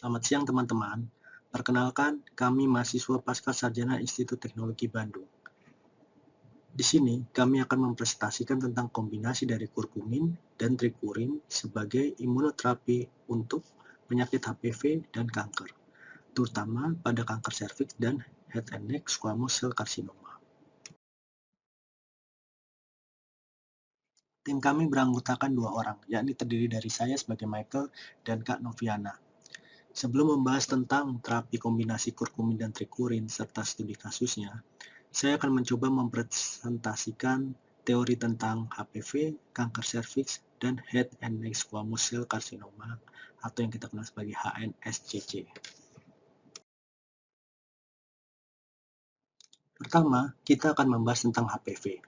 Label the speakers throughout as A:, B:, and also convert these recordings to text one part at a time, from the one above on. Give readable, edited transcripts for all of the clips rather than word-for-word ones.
A: Selamat siang teman-teman. Perkenalkan, kami mahasiswa Pascasarjana Institut Teknologi Bandung. Di sini, kami akan mempresentasikan tentang kombinasi dari kurkumin dan trikurin sebagai imunoterapi untuk penyakit HPV dan kanker, terutama pada kanker serviks dan head and neck squamous cell carcinoma. Tim kami beranggotakan 2 orang, yakni terdiri dari saya sebagai Michael dan Kak Noviana. Sebelum membahas tentang terapi kombinasi kurkumin dan trikurin serta studi kasusnya, saya akan mencoba mempresentasikan teori tentang HPV, kanker serviks, dan head and neck squamous cell carcinoma atau yang kita kenal sebagai HNSCC. Pertama, kita akan membahas tentang HPV,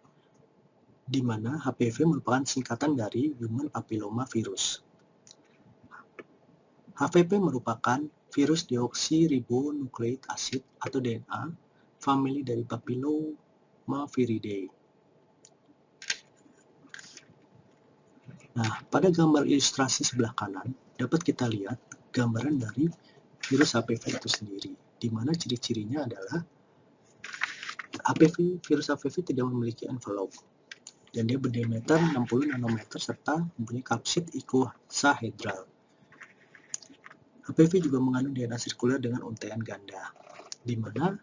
A: di mana HPV merupakan singkatan dari Human Papilloma Virus. HPV merupakan virus deoksiribonukleik acid atau DNA, famili dari Papillomaviridae. Nah, pada gambar ilustrasi sebelah kanan, dapat kita lihat gambaran dari virus HPV itu sendiri, di mana ciri-cirinya adalah virus HPV tidak memiliki envelope, dan dia berdiameter 60 nanometer serta mempunyai kapsid icosahedral. HPV juga mengandung DNA sirkuler dengan untaian ganda, di mana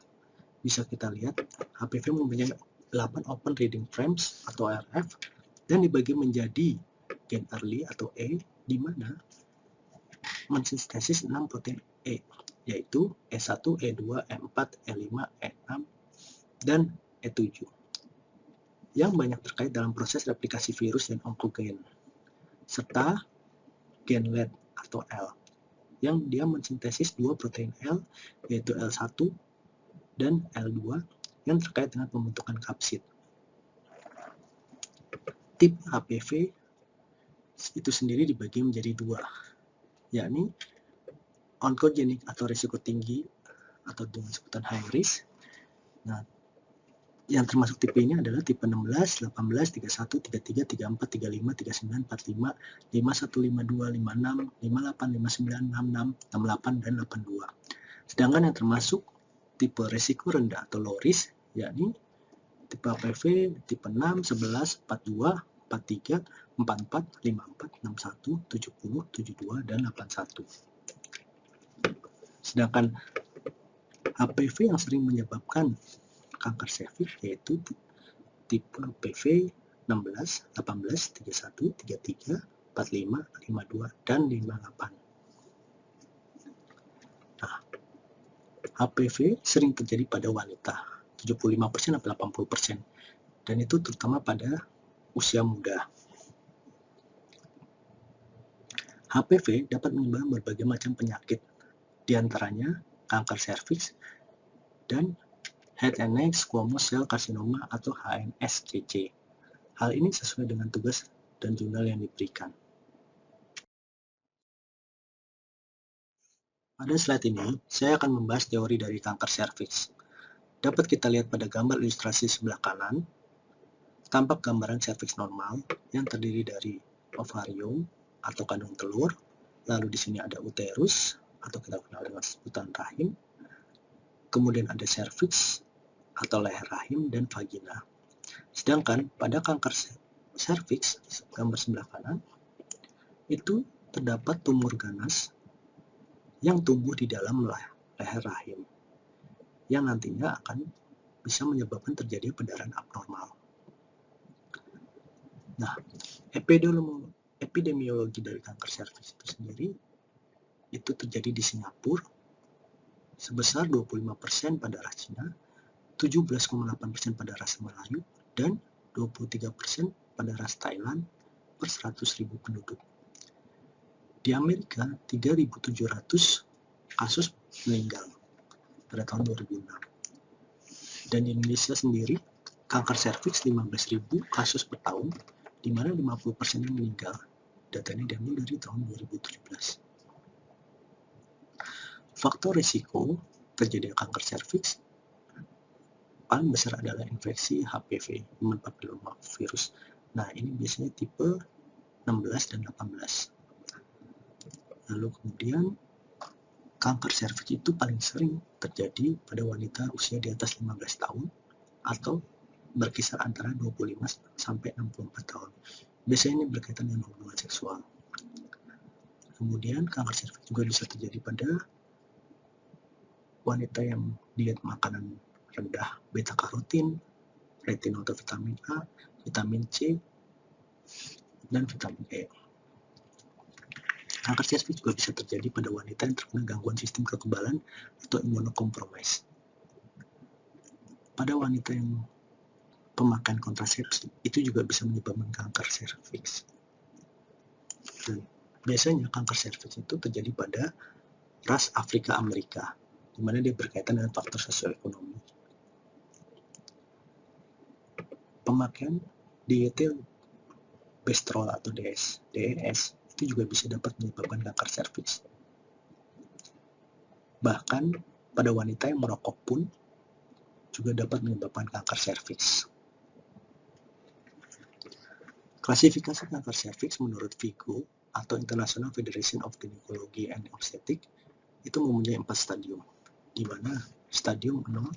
A: bisa kita lihat HPV mempunyai 8 open reading frames atau RF dan dibagi menjadi gen early atau E, di mana mensintesis 6 protein E, yaitu E1, E2, E4, E5, E6, dan E7, yang banyak terkait dalam proses replikasi virus dan onkogen, serta gen LED atau L, yang dia mensintesis 2 protein L, yaitu L1 dan L2, yang terkait dengan pembentukan kapsid. Tip HPV itu sendiri dibagi menjadi 2, yakni oncogenic atau risiko tinggi atau dengan sebutan high risk. Nah, yang termasuk tipe ini adalah tipe 16, 18, 31, 33, 34, 35, 39, 45, 51, 52, 56, 58, 59, 66, 68, dan 82. Sedangkan yang termasuk tipe risiko rendah atau low risk, yakni tipe HPV tipe 6, 11, 42, 43, 44, 54, 61, 70, 72, dan 81. Sedangkan HPV yang sering menyebabkan kanker serviks yaitu tipe HPV 16, 18, 31, 33, 45, 52, dan 58. Nah, HPV sering terjadi pada wanita, 75% sampai 80%, dan itu terutama pada usia muda. HPV dapat menyebabkan berbagai macam penyakit, diantaranya kanker serviks dan head and neck squamous cell carcinoma atau HNSCC. Hal ini sesuai dengan tugas dan jurnal yang diberikan. Pada slide ini, saya akan membahas teori dari kanker serviks. Dapat kita lihat pada gambar ilustrasi sebelah kanan, tampak gambaran serviks normal yang terdiri dari ovarium atau kandung telur, lalu di sini ada uterus atau kita kenal dengan sebutan rahim, kemudian ada serviks atau leher rahim dan vagina. Sedangkan pada kanker serviks, gambar sebelah kanan, itu terdapat tumor ganas yang tumbuh di dalam leher rahim, yang nantinya akan bisa menyebabkan terjadi pendarahan abnormal. Nah, epidemiologi dari kanker serviks itu sendiri itu terjadi di Singapura sebesar 25% pada ras Cina, 17,8% pada ras Melayu, dan 23% pada ras Thailand per 100.000 penduduk. Di Amerika, 3.700 kasus meninggal pada tahun 2006. Dan di Indonesia sendiri, kanker serviks 15.000 kasus per tahun, di mana 50% yang meninggal. Datanya diambil dari tahun 2017. Faktor risiko terjadi kanker serviks paling besar adalah infeksi HPV, Human Papilloma Virus. Nah, ini biasanya tipe 16 dan 18. Lalu kemudian kanker serviks itu paling sering terjadi pada wanita usia di atas 15 tahun atau berkisar antara 25 sampai 64 tahun. Biasanya ini berkaitan dengan hubungan seksual. Kemudian kanker serviks juga bisa terjadi pada wanita yang diet makanan rendah beta karotin, retinol atau vitamin A, vitamin C, dan vitamin E. Kanker serviks juga bisa terjadi pada wanita yang terkena gangguan sistem kekebalan atau imunokompromis. Pada wanita yang pemakaian kontrasepsi itu juga bisa menyebabkan kanker serviks. Dan biasanya kanker serviks itu terjadi pada ras Afrika Amerika, di mana dia berkaitan dengan faktor sosioekonomi. Pemakaian dietilbestrol atau DES itu juga bisa dapat menyebabkan kanker serviks. Bahkan pada wanita yang merokok pun juga dapat menyebabkan kanker serviks. Klasifikasi kanker serviks menurut FIGO atau International Federation of Gynecology and Obstetrics itu mempunyai 4 stadium, di mana stadium 0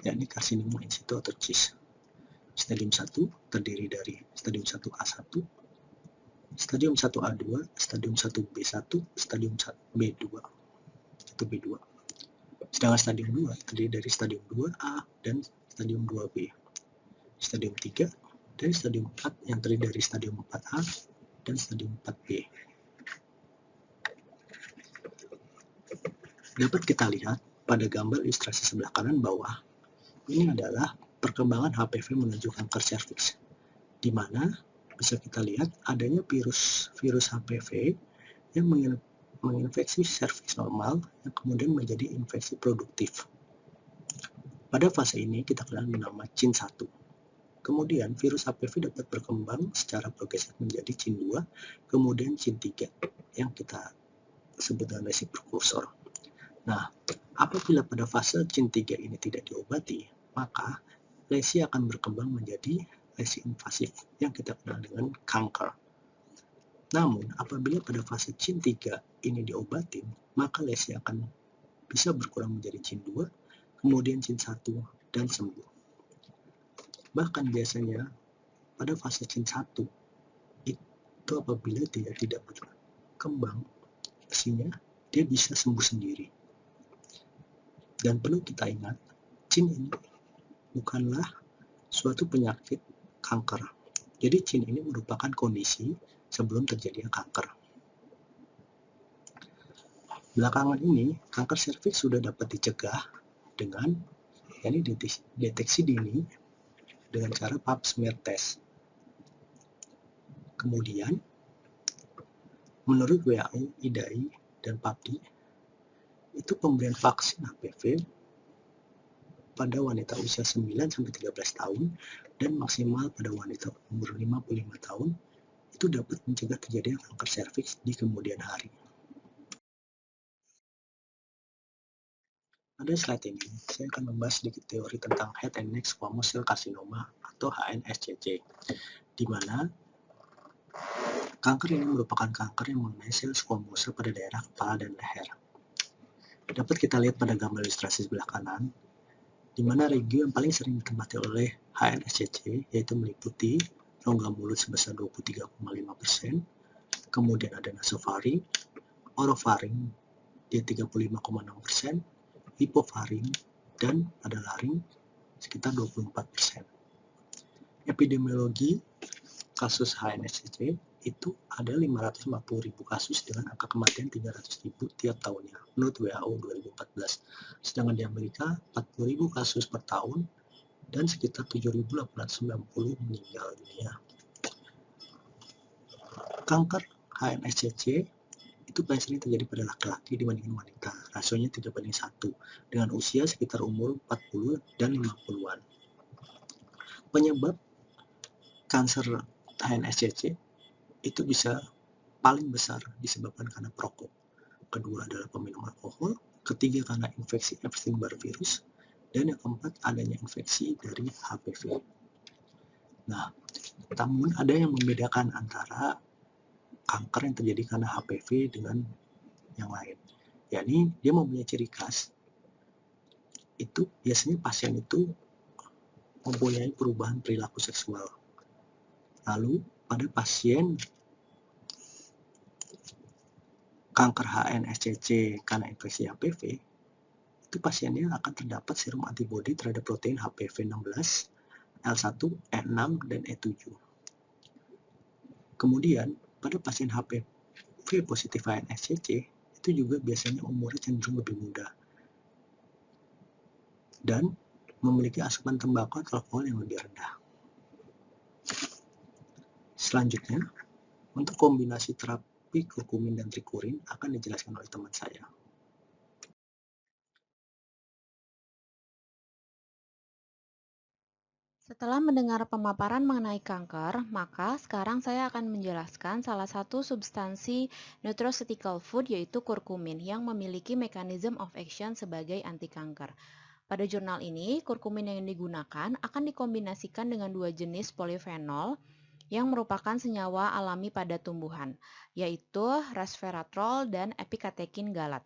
A: yakni karsinoma in situ atau CIS. Stadium 1 terdiri dari stadium 1A1, stadium 1A2, stadium 1B1, stadium B2, 1B2. Sedangkan stadium 2 terdiri dari stadium 2A dan stadium 2B. Stadium 3 dari stadium 4 yang terdiri dari stadium 4A dan stadium 4B. Dapat kita lihat pada gambar ilustrasi sebelah kanan bawah, ini adalah perkembangan HPV menuju kanker serviks, di mana bisa kita lihat adanya virus HPV yang menginfeksi serviks normal yang kemudian menjadi infeksi produktif. Pada fase ini kita kenal nama CIN1. Kemudian virus HPV dapat berkembang secara progresif menjadi CIN2, kemudian CIN3 yang kita sebut dengan lesi prekursor. Nah, apabila pada fase CIN3 ini tidak diobati, maka lesi akan berkembang menjadi lesi invasif yang kita kenal dengan kanker. Namun, apabila pada fase CIN3 ini diobatin, maka lesi akan bisa berkurang menjadi CIN2, kemudian CIN1 dan sembuh. Bahkan biasanya pada fase CIN1 itu apabila dia tidak berkembang, lesinya dia bisa sembuh sendiri. Dan perlu kita ingat, CIN ini bukanlah suatu penyakit kanker. Jadi CIN ini merupakan kondisi sebelum terjadinya kanker. Belakangan ini, kanker serviks sudah dapat dicegah dengan deteksi dini dengan cara pap smear test. Kemudian, menurut WHO, IDAI, dan PAPDI, itu pemberian vaksin HPV pada wanita usia 9-13 tahun dan maksimal pada wanita umur 55 tahun itu dapat mencegah terjadinya kanker serviks di kemudian hari. Pada slide ini, saya akan membahas sedikit teori tentang Head and Neck Squamous Cell Carcinoma atau HNSCC, di mana kanker ini merupakan kanker yang mengenai sel squamosa pada daerah kepala dan leher. Dapat kita lihat pada gambar ilustrasi sebelah kanan, di mana regio yang paling sering ditempati oleh HNSCC yaitu meliputi rongga mulut sebesar 23,5%, kemudian ada nasofaring, orofaring di 35,6%, hipofaring, dan pada laring sekitar 24%. Epidemiologi kasus HNSCC itu ada 550.000 kasus dengan angka kematian 300.000 tiap tahunnya menurut WHO 2014. Sedangkan di Amerika 40.000 kasus per tahun dan sekitar 7.890 meninggal dunia. Kanker HNSCC itu paling sering terjadi pada laki-laki dibandingkan wanita. Rasionya 3:1 dengan usia sekitar umur 40 dan 50-an. Penyebab kanker HNSCC itu bisa paling besar disebabkan karena perokok. Kedua adalah peminum alkohol, ketiga karena infeksi Epstein-Barr virus, dan yang keempat adanya infeksi dari HPV. Nah, namun ada yang membedakan antara kanker yang terjadi karena HPV dengan yang lain. yakni dia mempunyai ciri khas, itu biasanya pasien itu mempunyai perubahan perilaku seksual. Lalu pada pasien kanker HNSCC karena infeksi HPV, itu pasiennya akan terdapat serum antibodi terhadap protein HPV 16, L1, E6, dan E7. Kemudian, pada pasien HPV positif HNSCC, itu juga biasanya umurnya cenderung lebih muda dan memiliki asupan tembakau atau alkohol yang lebih rendah. Selanjutnya, untuk kombinasi terapi kurkumin dan trikurin akan dijelaskan oleh teman saya.
B: Setelah mendengar pemaparan mengenai kanker, maka sekarang saya akan menjelaskan salah satu substansi nutraceutical food yaitu kurkumin yang memiliki mechanism of action sebagai anti kanker. Pada jurnal ini, kurkumin yang digunakan akan dikombinasikan dengan dua jenis polifenol yang merupakan senyawa alami pada tumbuhan, yaitu resveratrol dan epikatekin galat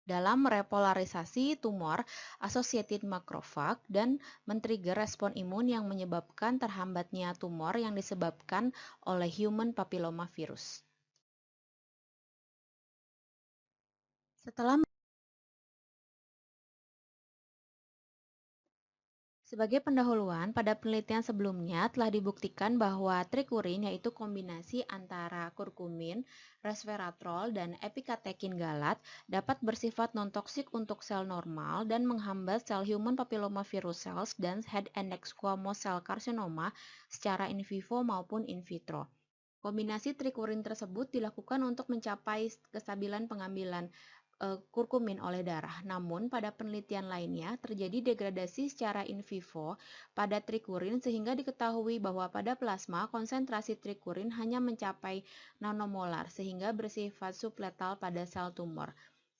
B: dalam repolarisasi tumor associated macrophage dan men-trigger respon imun yang menyebabkan terhambatnya tumor yang disebabkan oleh human papilloma virus. Setelah Sebagai pendahuluan, pada penelitian sebelumnya telah dibuktikan bahwa trikurin yaitu kombinasi antara kurkumin, resveratrol, dan epikatekin galat dapat bersifat non-toksik untuk sel normal dan menghambat sel human papillomavirus cells dan head and neck squamous cell carcinoma secara in vivo maupun in vitro. Kombinasi trikurin tersebut dilakukan untuk mencapai kestabilan pengambilan kurkumin oleh darah. Namun, pada penelitian lainnya terjadi degradasi secara in vivo pada trikurin sehingga diketahui bahwa pada plasma konsentrasi trikurin hanya mencapai nanomolar sehingga bersifat subletal pada sel tumor.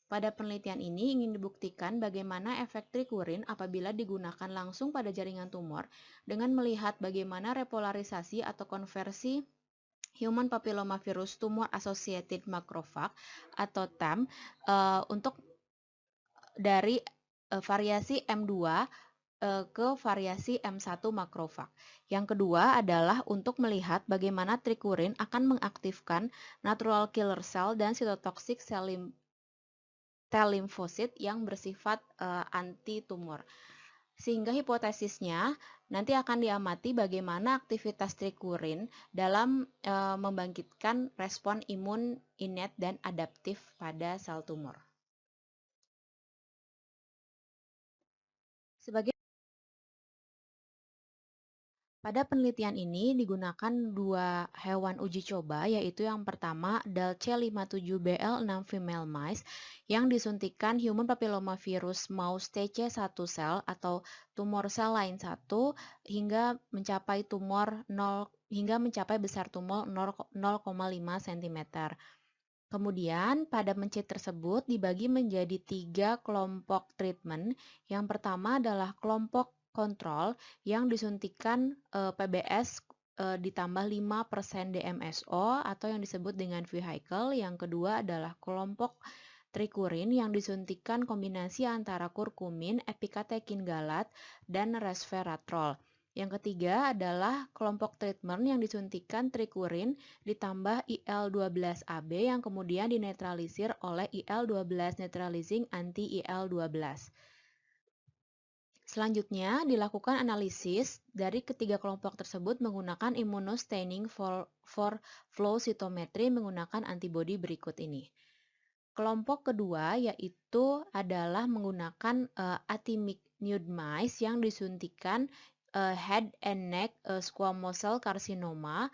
B: Pada penelitian ini ingin dibuktikan bagaimana efek trikurin apabila digunakan langsung pada jaringan tumor dengan melihat bagaimana repolarisasi atau konversi Human Papillomavirus Tumor Associated Macrophage atau TAM untuk dari variasi M2 ke variasi M1 macrophage. Yang kedua adalah untuk melihat bagaimana trikurin akan mengaktifkan natural killer cell dan cytotoxic cell limfosit yang bersifat anti tumor. Sehingga hipotesisnya nanti akan diamati bagaimana aktivitas trikurin dalam membangkitkan respon imun innate dan adaptif pada sel tumor. Pada penelitian ini digunakan dua hewan uji coba, yaitu yang pertama DALC57BL6 female mice yang disuntikan human papillomavirus mouse TC1 cell atau tumor sel lain 1 hingga mencapai besar tumor 0,5 cm. Kemudian pada mencit tersebut dibagi menjadi 3 kelompok treatment. Yang pertama adalah kelompok kontrol yang disuntikan PBS ditambah 5% DMSO atau yang disebut dengan vehicle. Yang kedua adalah kelompok trikurin yang disuntikan kombinasi antara kurkumin, epikatekin galat, dan resveratrol. Yang ketiga adalah kelompok treatment yang disuntikan trikurin ditambah IL-12AB yang kemudian dinetralisir oleh IL-12 neutralizing anti-IL-12. Selanjutnya, dilakukan analisis dari ketiga kelompok tersebut menggunakan immunostaining for flow cytometry menggunakan antibodi berikut ini. Kelompok kedua yaitu adalah menggunakan atimic nude mice yang disuntikan head and neck squamous cell carcinoma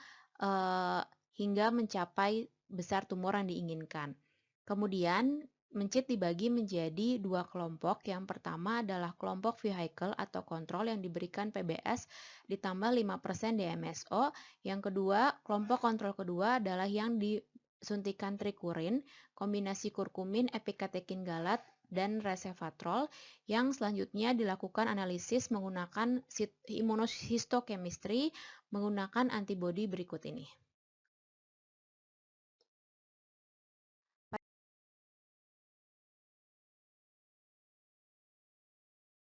B: hingga mencapai besar tumor yang diinginkan. Kemudian mencit dibagi menjadi dua kelompok. Yang pertama adalah kelompok vehicle atau kontrol yang diberikan PBS ditambah 5% DMSO. Yang kedua, kelompok kontrol kedua adalah yang disuntikan trikurin, kombinasi kurkumin, epikatekin galat, dan resveratrol yang selanjutnya dilakukan analisis menggunakan immunohistochemistry menggunakan antibodi berikut ini.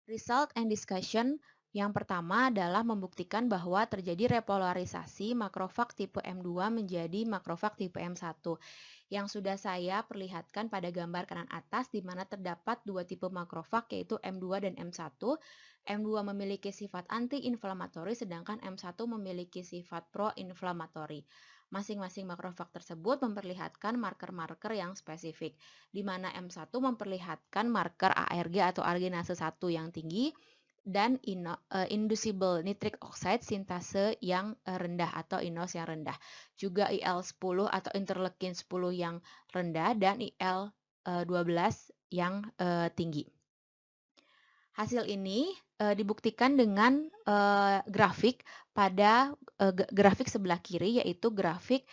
B: Result and discussion yang pertama adalah membuktikan bahwa terjadi repolarisasi makrofag tipe M2 menjadi makrofag tipe M1 yang sudah saya perlihatkan pada gambar kanan atas di mana terdapat dua tipe makrofag yaitu M2 dan M1. M2 memiliki sifat anti-inflamatori sedangkan M1 memiliki sifat pro-inflamatori. Masing-masing makrofag tersebut memperlihatkan marker-marker yang spesifik, di mana M1 memperlihatkan marker ARG atau arginase 1 yang tinggi dan inducible nitric oxide sintase yang rendah atau INOS yang rendah. Juga IL-10 atau interleukin 10 yang rendah dan IL-12 yang tinggi. Hasil ini dibuktikan dengan grafik pada grafik sebelah kiri yaitu grafik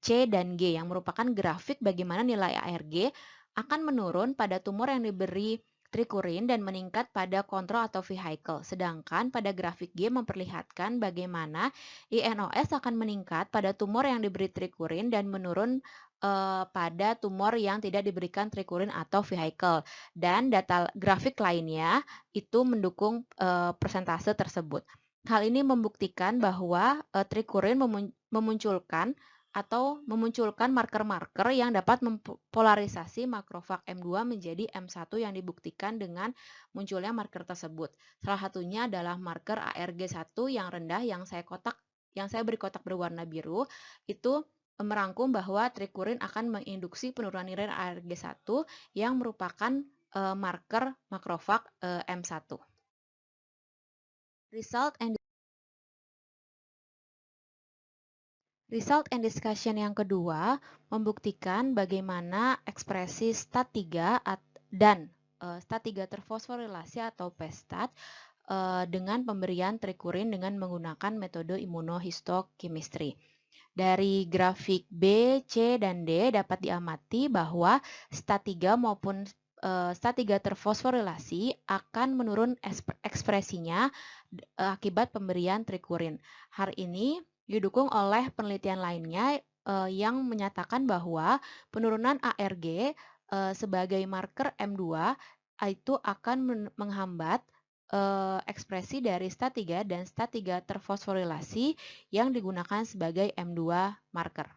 B: C dan G yang merupakan grafik bagaimana nilai ARG akan menurun pada tumor yang diberi trikurin dan meningkat pada kontrol atau vehicle. Sedangkan pada grafik G memperlihatkan bagaimana INOS akan meningkat pada tumor yang diberi trikurin dan menurun pada tumor yang tidak diberikan trikurin atau vehicle. Dan data grafik lainnya itu mendukung persentase tersebut. Hal ini membuktikan bahwa trikurin memunculkan marker-marker yang dapat mempolarisasi makrofag M2 menjadi M1 yang dibuktikan dengan munculnya marker tersebut. Salah satunya adalah marker ARG1 yang rendah yang saya beri kotak berwarna biru itu merangkum bahwa trikurin akan menginduksi penurunan nilai ARG1 yang merupakan marker makrofag M1. Result and discussion yang kedua membuktikan bagaimana ekspresi STAT3 dan STAT3 terfosforilasi atau PSTAT dengan pemberian trikurin dengan menggunakan metode immunohistochemistry. Dari grafik B, C, dan D dapat diamati bahwa STAT3 maupun STAT3 terfosforilasi akan menurun ekspresinya akibat pemberian trikurin. Hal ini didukung oleh penelitian lainnya yang menyatakan bahwa penurunan ARG sebagai marker M2 itu akan menghambat ekspresi dari STAT3 dan STAT3 terfosforilasi yang digunakan sebagai M2 marker.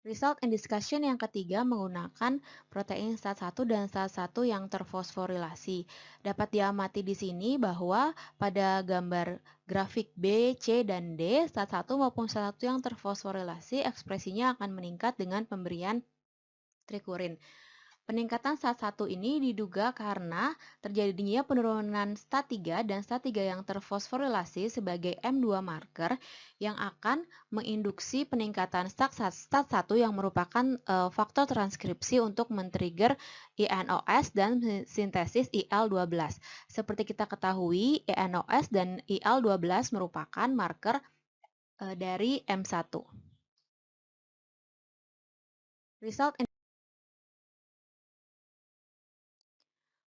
B: Result and discussion yang ketiga menggunakan protein STAT1 dan STAT1 yang terfosforilasi. Dapat diamati di sini bahwa pada gambar grafik B, C, dan D, STAT1 maupun STAT1 yang terfosforilasi ekspresinya akan meningkat dengan pemberian trikurin. Peningkatan STAT1 ini diduga karena terjadinya penurunan STAT3 dan STAT3 yang terfosforilasi sebagai M2 marker yang akan menginduksi peningkatan STAT1 yang merupakan faktor transkripsi untuk men-trigger INOS dan sintesis IL-12. Seperti kita ketahui, INOS dan IL-12 merupakan marker dari M1.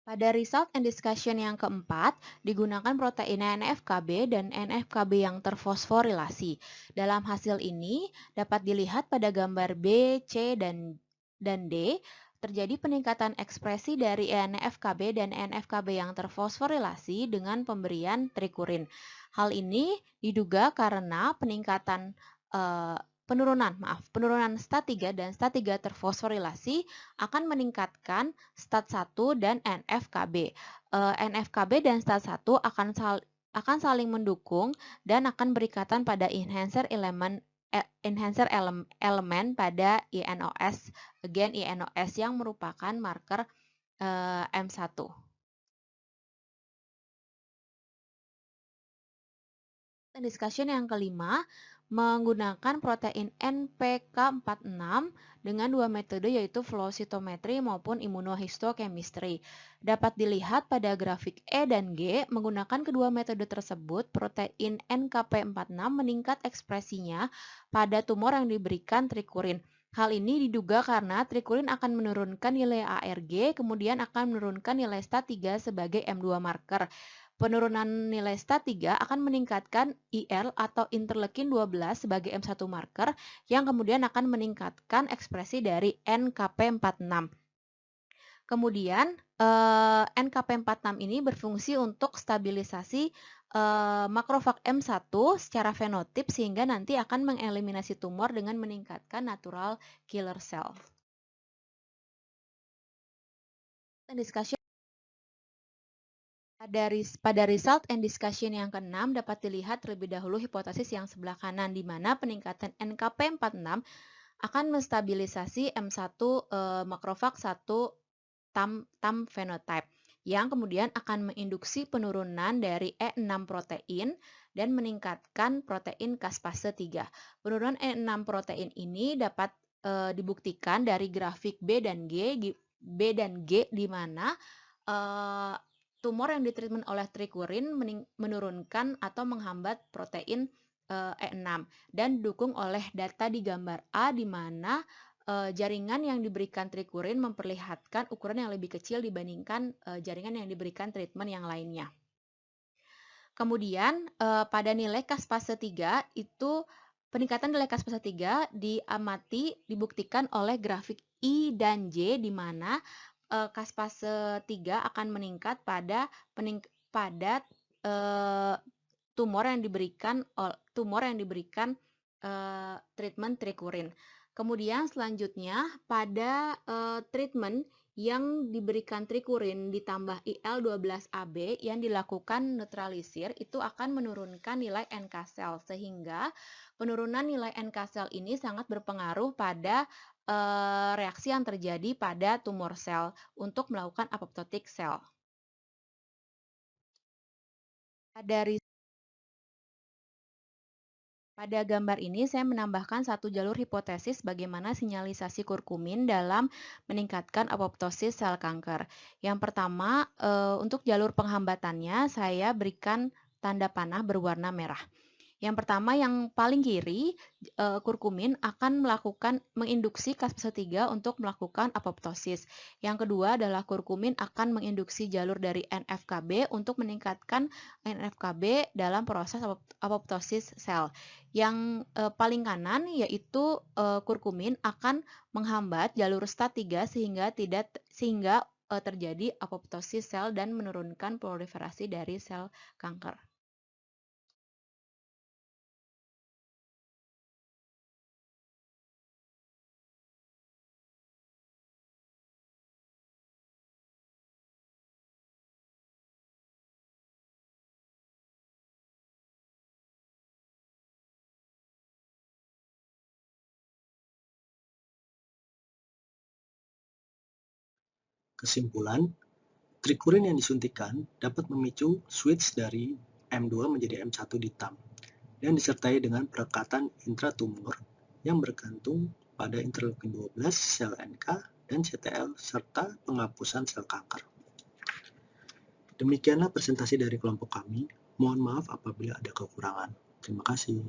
B: Pada result and discussion yang keempat, digunakan protein NF-kB dan NF-kB yang terfosforilasi. Dalam hasil ini, dapat dilihat pada gambar B, C, dan D, terjadi peningkatan ekspresi dari NF-kB dan NF-kB yang terfosforilasi dengan pemberian trikurin. Hal ini diduga karena penurunan STAT3 dan STAT3 terfosforilasi akan meningkatkan STAT1 dan NF-kB. NF-kB dan STAT1 akan saling mendukung dan akan berikatan pada enhancer elemen pada INOS, gen INOS yang merupakan marker M1. Discussion yang kelima menggunakan protein NPK46 dengan dua metode yaitu flow cytometry maupun immunohistochemistry. Dapat dilihat pada grafik E dan G, menggunakan kedua metode tersebut, protein NKP46 meningkat ekspresinya pada tumor yang diberikan trikurin. Hal ini diduga karena trikurin akan menurunkan nilai ARG, kemudian akan menurunkan nilai STAT3 sebagai M2 marker. Penurunan nilai STA3 akan meningkatkan IL atau interleukin 12 sebagai M1 marker yang kemudian akan meningkatkan ekspresi dari NKP46. Kemudian NKP46 ini berfungsi untuk stabilisasi makrofag M1 secara fenotip sehingga nanti akan mengeliminasi tumor dengan meningkatkan natural killer cell. Discussion pada result and discussion yang ke-6 dapat dilihat terlebih dahulu hipotesis yang sebelah kanan di mana peningkatan NKP46 akan menstabilisasi M1 makrofag 1 TAM phenotype yang kemudian akan menginduksi penurunan dari E6 protein dan meningkatkan protein caspase 3. Penurunan E6 protein ini dapat dibuktikan dari grafik B dan G di mana tumor yang ditreatment oleh trikurin menurunkan atau menghambat protein E6 dan didukung oleh data di gambar A di mana jaringan yang diberikan trikurin memperlihatkan ukuran yang lebih kecil dibandingkan jaringan yang diberikan treatment yang lainnya. Kemudian pada nilai caspase 3 itu peningkatan nilai caspase 3 dibuktikan oleh grafik I dan J di mana caspase 3 akan meningkat pada tumor yang diberikan treatment trikurin. Kemudian selanjutnya pada treatment yang diberikan trikurin ditambah IL-12AB yang dilakukan netralisir itu akan menurunkan nilai NK cell sehingga penurunan nilai NK cell ini sangat berpengaruh pada reaksi yang terjadi pada tumor sel untuk melakukan apoptotic cell. Pada gambar ini saya menambahkan satu jalur hipotesis bagaimana sinyalisasi kurkumin dalam meningkatkan apoptosis sel kanker. Yang pertama, untuk jalur penghambatannya saya berikan tanda panah berwarna merah. Yang pertama yang paling kiri, kurkumin akan menginduksi caspase 3 untuk melakukan apoptosis. Yang kedua adalah kurkumin akan menginduksi jalur dari NF-kB untuk meningkatkan NF-kB dalam proses apoptosis sel. Yang paling kanan yaitu kurkumin akan menghambat jalur STA3 sehingga terjadi apoptosis sel dan menurunkan proliferasi dari sel kanker.
A: Kesimpulan, trikurin yang disuntikan dapat memicu switch dari M2 menjadi M1 di TAM dan disertai dengan perekatan intratumor yang bergantung pada interleukin 12, sel NK, dan CTL, serta penghapusan sel kanker. Demikianlah presentasi dari kelompok kami. Mohon maaf apabila ada kekurangan. Terima kasih.